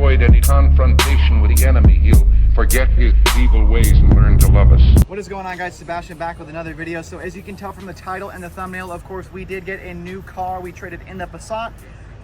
avoid any confrontation with the enemy, he'll forget his evil ways and learn to love us. What is going on, guys? Sebastian back with another video. So as you can tell from the title and the thumbnail, of course, we did get a new car. We traded in the Passat.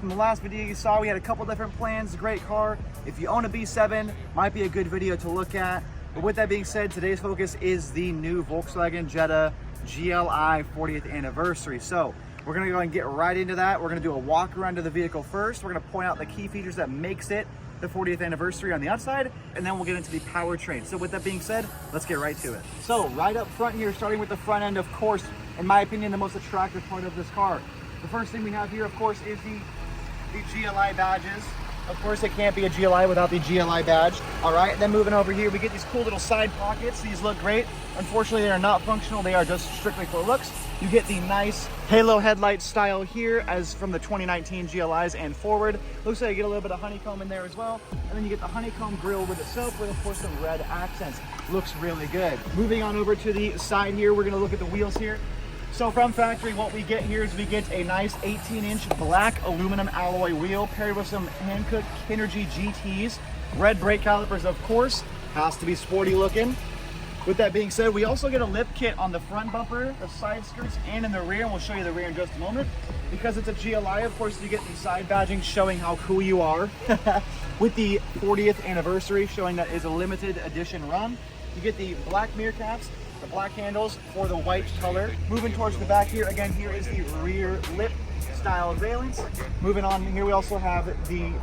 From the last video you saw, we had a couple different plans. Great car. If you own a B7, might be a good video to look at. But with that being said, today's focus is the new Volkswagen Jetta GLI 40th anniversary. So we're gonna go ahead and get right into that. We're gonna do a walk around to the vehicle first. We're gonna point out the key features that makes it the 40th anniversary on the outside, and then we'll get into the powertrain. So with that being said, let's get right to it. So right up front here, starting with the front end, of course, in my opinion, the most attractive part of this car. The first thing we have here, of course, is the GLI badges. Of course, it can't be a GLI without the GLI badge. All right, and then moving over here, we get these cool little side pockets. These look great. Unfortunately, they are not functional. They are just strictly for looks. You get the nice halo headlight style here as from the 2019 GLIs and forward. Looks like you get a little bit of honeycomb in there as well. And then you get the honeycomb grille with itself with, of course, some red accents. Looks really good. Moving on over to the side here, we're gonna look at the wheels here. So from factory, what we get here is we get a nice 18-inch black aluminum alloy wheel paired with some Hankook Kinergy GTs. Red brake calipers, of course, has to be sporty looking. With that being said, we also get a lip kit on the front bumper, the side skirts, and in the rear, and we'll show you the rear in just a moment. Because it's a GLI, of course, you get the side badging showing how cool you are. With the 40th anniversary showing that is a limited edition run. You get the black mirror caps, the black handles for the white color. Moving towards the back here, again, here is the rear lip style valence. Moving on here, we also have the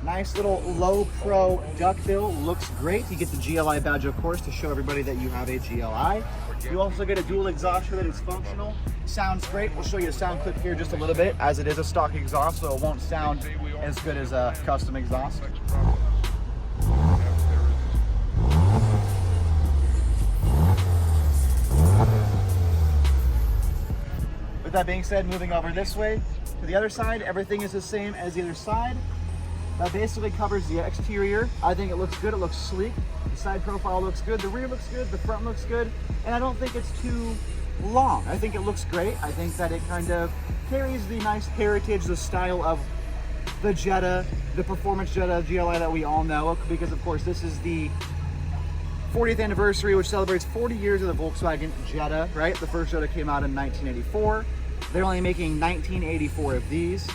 nice little low pro duckbill. Looks great. You get the GLI badge, of course, to show everybody that you have a GLI. You also get a dual exhaust that is functional. Sounds great. We'll show you a sound clip here just a little bit, as it is a stock exhaust, so it won't sound as good as a custom exhaust. With that being said, moving over this way to the other side, everything is the same as the other side. That basically covers the exterior. I think it looks good, it looks sleek. The side profile looks good, the rear looks good, the front looks good, and I don't think it's too long. I think it looks great. I think that it kind of carries the nice heritage, the style of the Jetta, the performance Jetta GLI that we all know, because of course this is the 40th anniversary, which celebrates 40 years of the Volkswagen Jetta, right? The first Jetta came out in 1984. They're only making 1984 of these.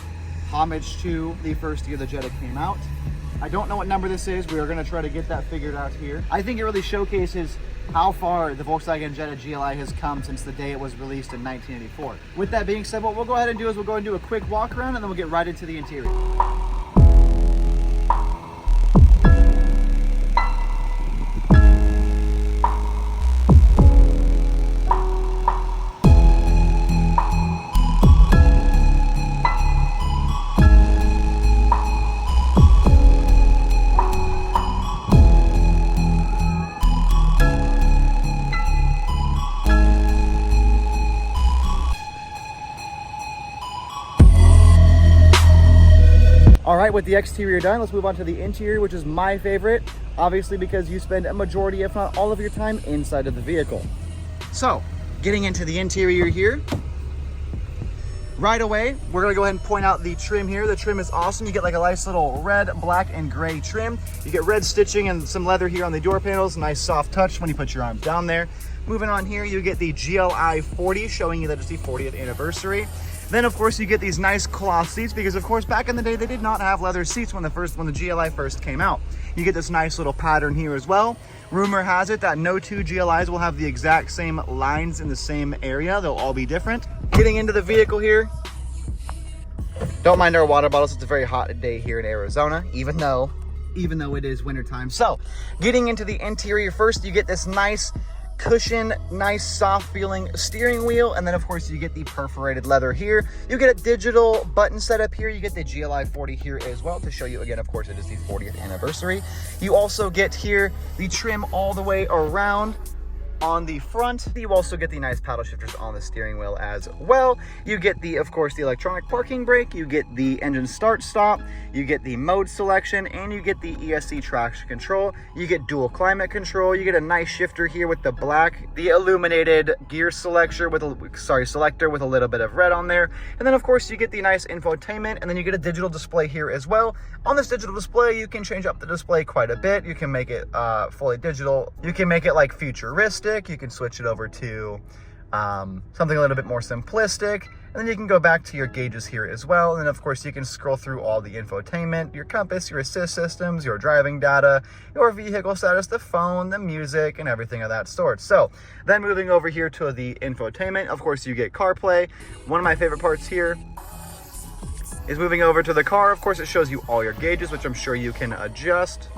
Homage to the first year the Jetta came out. I don't know what number this is. We are going to try to get that figured out here. I think it really showcases how far the Volkswagen Jetta GLI has come since the day it was released in 1984. With that being said, what we'll go ahead and do is we'll go and do a quick walk around, and then we'll get right into the interior. All right, with the exterior done, let's move on to the interior, which is my favorite, obviously because you spend a majority, if not all of your time inside of the vehicle. So, getting into the interior here, right away, we're gonna go ahead and point out the trim here. The trim is awesome. You get like a nice little red, black, and gray trim. You get red stitching and some leather here on the door panels. Nice soft touch when you put your arm down there. Moving on here, you get the GLI 40, showing you that it's the 40th anniversary. Then, of course, you get these nice cloth seats because, of course, back in the day, they did not have leather seats when the GLI first came out. You get this nice little pattern here as well. Rumor has it that no two GLIs will have the exact same lines in the same area. They'll all be different. Getting into the vehicle here. Don't mind our water bottles. It's a very hot day here in Arizona, even though it is wintertime. So, getting into the interior first, you get this nice cushion, nice soft feeling steering wheel, and then of course you get the perforated leather here. You get a digital button setup here. You get the GLI 40 here as well to show you again, of course, it is the 40th anniversary. You also get here the trim all the way around. on the front. You also get the nice paddle shifters on the steering wheel as well. You get the, of course, the electronic parking brake, you get the engine start stop, you get the mode selection, and you get the ESC traction control. You get dual climate control. You get a nice shifter here with the black, the illuminated gear selector with a little bit of red on there. And then of course you get the nice infotainment, and then you get a digital display here as well. On this digital display, you can change up the display quite a bit. You can make it fully digital. You can make it like futuristic. You can switch it over to something a little bit more simplistic. And then you can go back to your gauges here as well. And then of course you can scroll through all the infotainment, your compass, your assist systems, your driving data, your vehicle status, the phone, the music, and everything of that sort. So then moving over here to the infotainment, of course you get CarPlay. One of my favorite parts here is moving over to the car. Of course it shows you all your gauges, which I'm sure you can adjust.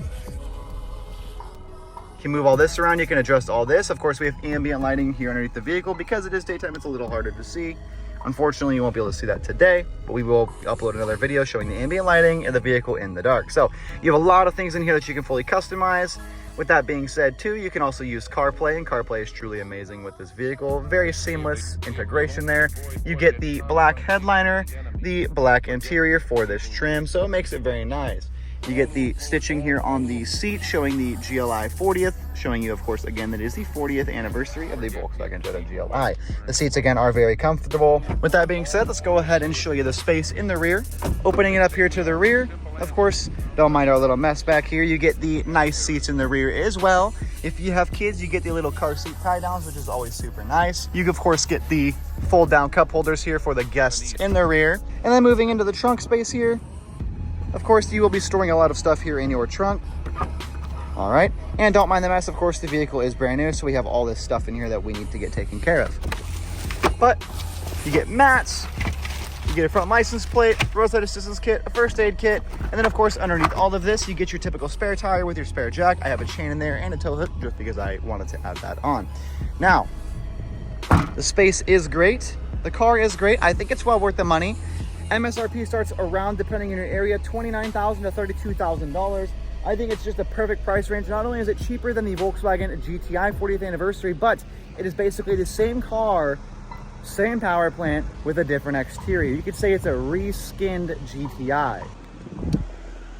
You can move all this around, you can adjust all this. Of course we have ambient lighting here underneath the vehicle. Because it is daytime, it's a little harder to see. Unfortunately, you won't be able to see that today, but we will upload another video showing the ambient lighting and the vehicle in the dark. So you have a lot of things in here that you can fully customize. With that being said too, you can also use CarPlay, and CarPlay is truly amazing with this vehicle. Very seamless integration there. You get the black headliner, the black interior for this trim, so it makes it very nice. You get the stitching here on the seat showing the GLI 40th, showing you, of course, again, that is the 40th anniversary of the Volkswagen Jetta GLI. The seats, again, are very comfortable. With that being said, let's go ahead and show you the space in the rear. Opening it up here to the rear, of course, don't mind our little mess back here. You get the nice seats in the rear as well. If you have kids, you get the little car seat tie downs, which is always super nice. You, of course, get the fold down cup holders here for the guests in the rear. And then moving into the trunk space here, of course, you will be storing a lot of stuff here in your trunk. All right, and don't mind the mess. Of course, the vehicle is brand new, so we have all this stuff in here that we need to get taken care of. But you get mats, you get a front license plate, roadside assistance kit, a first aid kit, and then of course, underneath all of this, you get your typical spare tire with your spare jack. I have a chain in there and a tow hook just because I wanted to add that on. Now, the space is great. The car is great. I think it's well worth the money. MSRP starts around, depending on your area, $29,000 to $32,000. I think it's just a perfect price range. Not only is it cheaper than the Volkswagen GTI 40th anniversary, but it is basically the same car, same power plant with a different exterior. You could say it's a reskinned GTI.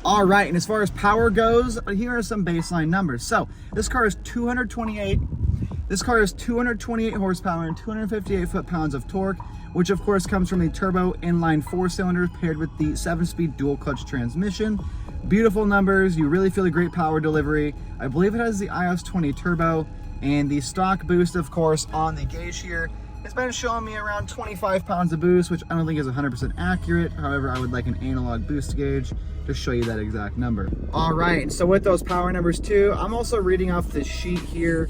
All right, and as far as power goes, here are some baseline numbers. So this car is 228 horsepower and 258 foot-pounds of torque, which of course comes from the turbo inline 4-cylinder paired with the 7-speed dual clutch transmission. Beautiful numbers. You really feel a great power delivery. I believe it has the iOS 20 turbo, and the stock boost, of course, on the gauge here has been showing me around 25 pounds of boost, which I don't think is 100% accurate. However, I would like an analog boost gauge to show you that exact number. All right, so with those power numbers too, I'm also reading off the sheet here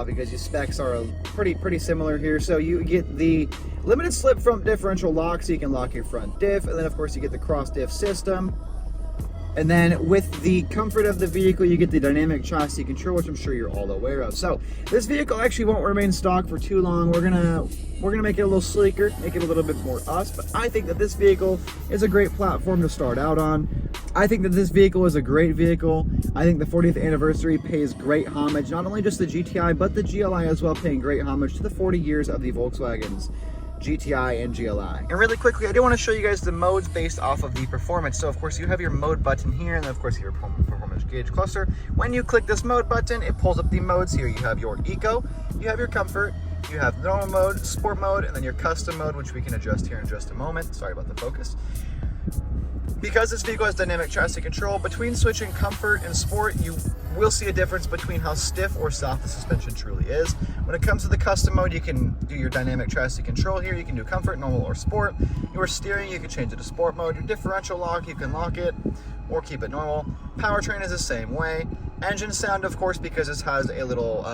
because your specs are pretty similar here. So you get the limited slip front differential lock, so you can lock your front diff, and then of course you get the cross diff system. And then with the comfort of the vehicle, you get the dynamic chassis control, which I'm sure you're all aware of. So this vehicle actually won't remain stock for too long. We're gonna make it a little sleeker, make it a little bit more us, but I think that this vehicle is a great platform to start out on. I think that this vehicle is a great vehicle. I think the 40th anniversary pays great homage, not only just the GTI, but the GLI as well, paying great homage to the 40 years of the Volkswagens GTI and GLI. And really quickly, I do want to show you guys the modes based off of the performance. So of course you have your mode button here, and then of course your performance gauge cluster. When you click this mode button, it pulls up the modes here. You have your eco, you have your comfort, you have normal mode, sport mode, and then your custom mode, which we can adjust here in just a moment. Sorry about the focus. Because this vehicle has dynamic chassis control, between switching comfort and sport, you will see a difference between how stiff or soft the suspension truly is. When it comes to the custom mode, you can do your dynamic chassis control here. You can do comfort, normal, or sport. Your steering, you can change it to sport mode. Your differential lock, you can lock it or keep it normal. Powertrain is the same way. Engine sound, of course, because this has a little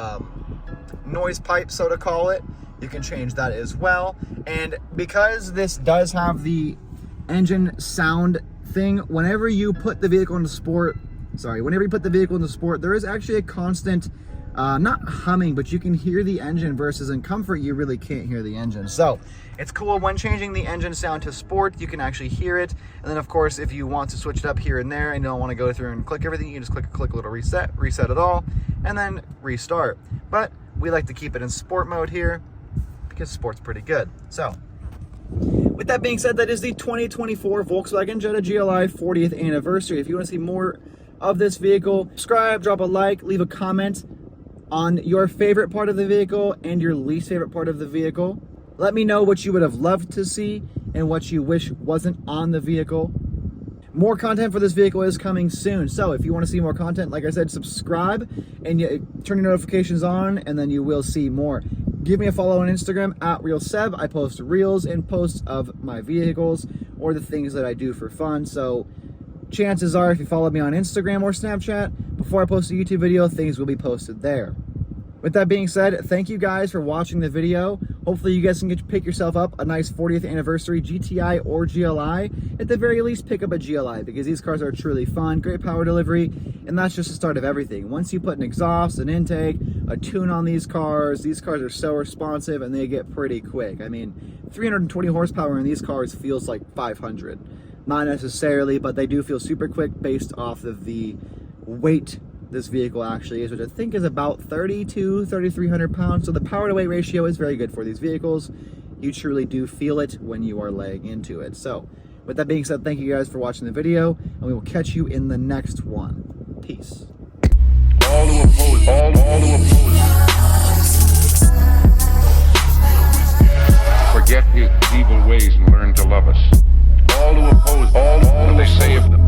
noise pipe, so to call it, you can change that as well. And because this does have the engine sound thing, whenever you put the vehicle into sport, there is actually a constant not humming, but you can hear the engine, versus in comfort you really can't hear the engine. So it's cool when changing the engine sound to sport, you can actually hear it. And then of course, if you want to switch it up here and there and you don't want to go through and click everything, you just click a little reset it all, and then restart. But We like to keep it in sport mode here because sport's pretty good. So, with that being said, that is the 2024 Volkswagen Jetta GLI 40th anniversary. If you want to see more of this vehicle, subscribe, drop a like, leave a comment on your favorite part of the vehicle and your least favorite part of the vehicle. Let me know what you would have loved to see and what you wish wasn't on the vehicle. More content for this vehicle is coming soon. So if you want to see more content, like I said, subscribe and turn your notifications on, and then you will see more. Give me a follow on Instagram at RealSeb. I post reels and posts of my vehicles or the things that I do for fun. So chances are, if you follow me on Instagram or Snapchat, before I post a YouTube video, things will be posted there. With that being said, thank you guys for watching the video. Hopefully you guys can pick yourself up a nice 40th anniversary GTI or GLI. At the very least, pick up a GLI because these cars are truly fun, great power delivery, and that's just the start of everything. Once you put an exhaust, an intake, a tune on these cars are so responsive and they get pretty quick. I mean, 320 horsepower in these cars feels like 500. Not necessarily, but they do feel super quick based off of the weight this vehicle actually is, which I think is about 3,300 pounds. So the power to weight ratio is very good for these vehicles. You truly do feel it when you are laying into it. So with that being said, thank you guys for watching the video, and we will catch you in the next one. Peace. All to oppose, all to oppose. Forget his evil ways and learn to love us. All to oppose, all to say of them.